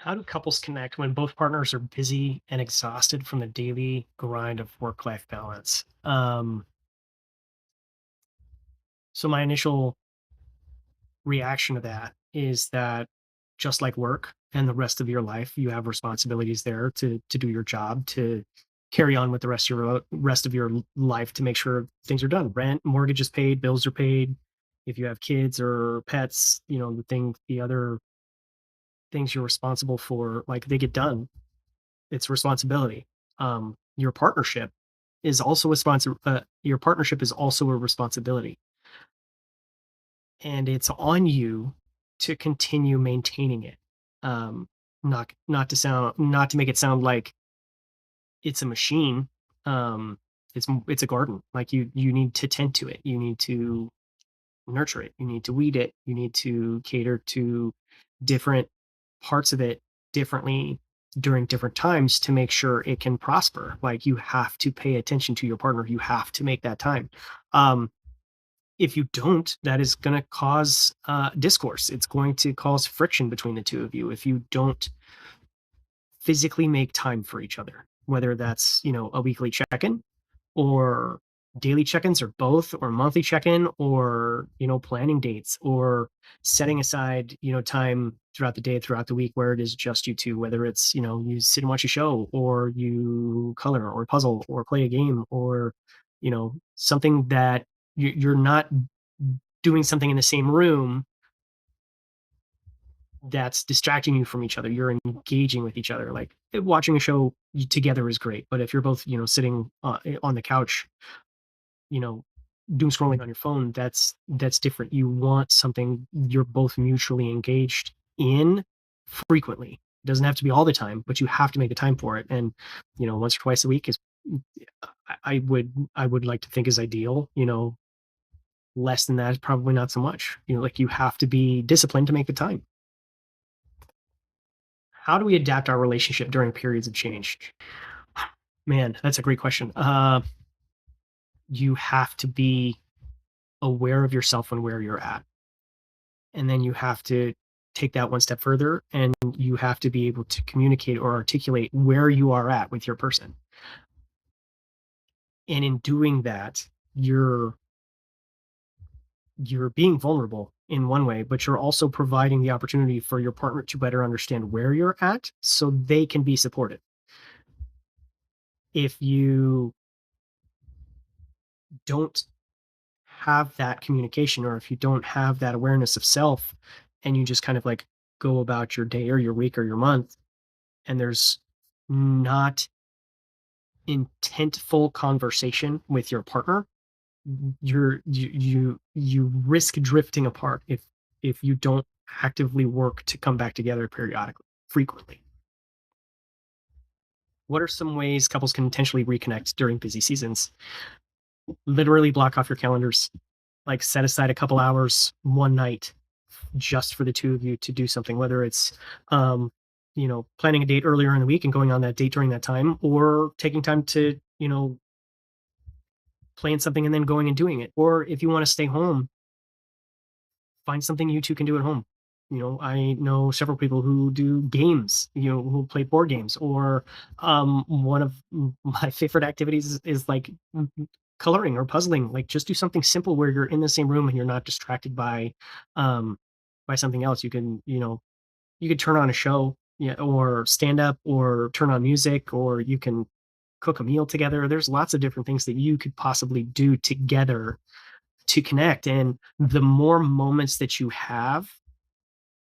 How do couples connect when both partners are busy and exhausted from the daily grind of work-life balance? So my initial reaction to that is that just like work and the rest of your life, you have responsibilities there to do your job, to carry on with the rest of your life to make sure things are done. Rent, mortgage is paid, bills are paid. If you have kids or pets, the other things you're responsible for, like they get done. It's responsibility. Your partnership is also your partnership is also a responsibility, and it's on you to continue maintaining it. Not to make it sound like it's a machine. It's a garden. Like you need to tend to it. You need to nurture it. You need to weed it. You need to cater to different parts of it differently during different times to make sure it can prosper. Like you have to pay attention to your partner. You have to make that time. Um, if you don't, that is going to cause discourse. It's going to cause friction between the two of you. If you don't physically make time for each other, whether that's, a weekly check-in or daily check-ins or both or monthly check-in or, planning dates or setting aside, time throughout the day, throughout the week where it is just you two, whether it's, you sit and watch a show or you color or puzzle or play a game or, something that you're not doing something in the same room that's distracting you from each other. You're engaging with each other. Like watching a show together is great, but if you're both, sitting on the couch, you know, doom scrolling on your phone, that's different. You want something you're both mutually engaged in frequently. It doesn't have to be all the time, but you have to make the time for it. And, once or twice a week is I would like to think is ideal. Less than that is probably not so much. Like you have to be disciplined to make the time. How do we adapt our relationship during periods of change? Man, that's a great question. You have to be aware of yourself and where you're at. And then you have to take that one step further and you have to be able to communicate or articulate where you are at with your person. And in doing that, you're being vulnerable in one way, but you're also providing the opportunity for your partner to better understand where you're at so they can be supported. If you don't have that communication or if you don't have that awareness of self and you just kind of like go about your day or your week or your month and there's not intentful conversation with your partner, you risk drifting apart if you don't actively work to come back together periodically, frequently. What are some ways couples can intentionally reconnect during busy seasons? Literally block off your calendars, like set aside a couple hours one night just for the two of you to do something, whether it's planning a date earlier in the week and going on that date during that time, or taking time to plan something and then going and doing it. Or if you want to stay home, find something you two can do at home. I know several people who do games, who play board games, or one of my favorite activities is like coloring or puzzling. Like just do something simple where you're in the same room and you're not distracted um, by something else. You could turn on a show, yeah, or stand up or turn on music, or you can cook a meal together. There's lots of different things that you could possibly do together to connect. And the more moments that you have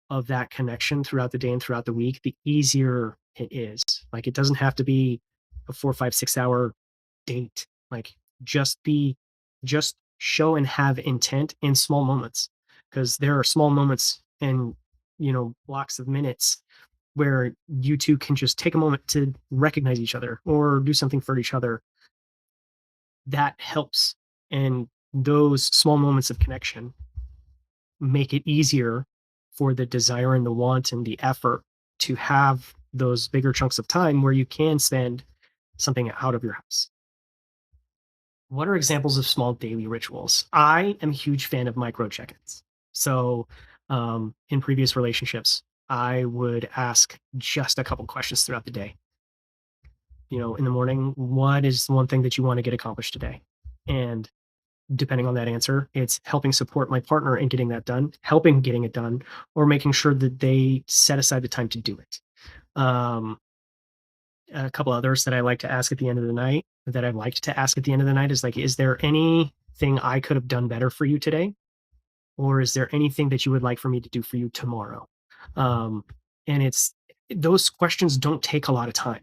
of that connection throughout the day and throughout the week, the easier it is. Like it doesn't have to be a 4, 5, 6 hour date. Like just be, just show and have intent in small moments because there are small moments and, blocks of minutes where you two can just take a moment to recognize each other or do something for each other that helps. And those small moments of connection make it easier for the desire and the want and the effort to have those bigger chunks of time where you can spend something out of your house. What are examples of small daily rituals? I am a huge fan of micro check ins. So, in previous relationships, I would ask just a couple questions throughout the day. In the morning, what is the one thing that you want to get accomplished today? And depending on that answer, it's helping support my partner in getting that done, helping getting it done, or making sure that they set aside the time to do it. Um, a couple others that I like to ask at the end of the night that I'd like to ask at the end of the night is like, is there anything I could have done better for you today? Or is there anything that you would like for me to do for you tomorrow? Um, and it's those questions don't take a lot of time.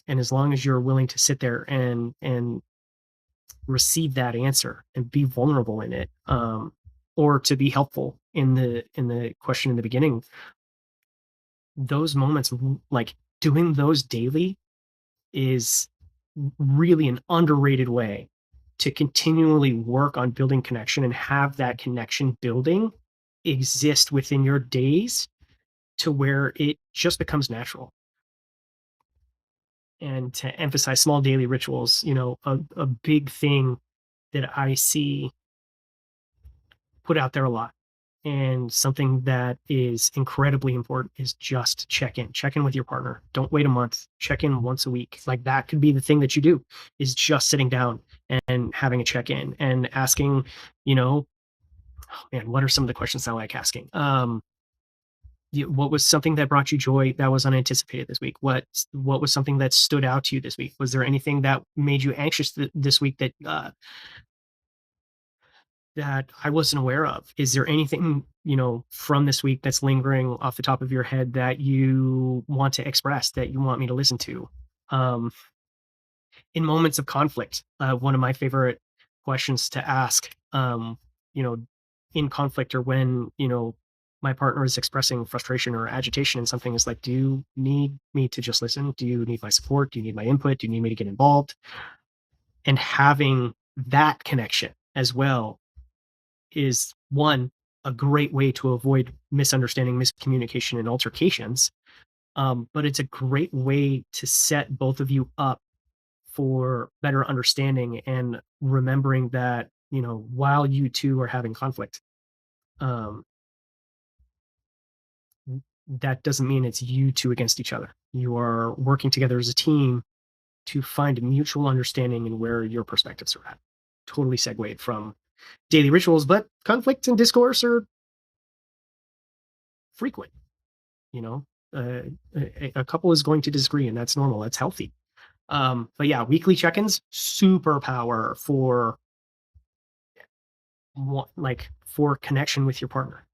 And as long as you're willing to sit there and receive that answer and be vulnerable in it, or to be helpful in the question in the beginning, those moments, like doing those daily, is really an underrated way to continually work on building connection and have that connection building exist within your days to where it just becomes natural. And to emphasize small daily rituals, a big thing that I see put out there a lot and something that is incredibly important is just check in with your partner. Don't wait a month. Check in once a week. Like that could be the thing that you do, is just sitting down and having a check in and asking, you know man, what are some of the questions I like asking? What was something that brought you joy that was unanticipated this week? What was something that stood out to you this week? Was there anything that made you anxious this week that I wasn't aware of? Is there anything, from this week that's lingering off the top of your head that you want to express, that you want me to listen to? Um, in moments of conflict, one of my favorite questions to ask, you know, in conflict, or when, my partner is expressing frustration or agitation in something, is like, do you need me to just listen? Do you need my support? Do you need my input? Do you need me to get involved? And having that connection as well is, one, a great way to avoid misunderstanding, miscommunication, and altercations. But it's a great way to set both of you up for better understanding and remembering that, while you two are having conflict, um, that doesn't mean it's you two against each other. You are working together as a team to find a mutual understanding in where your perspectives are at. Totally segued from daily rituals, but conflict and discourse are frequent. You know, a couple is going to disagree, and that's normal. That's healthy. But yeah, weekly check-ins, superpower for, like, for connection with your partner.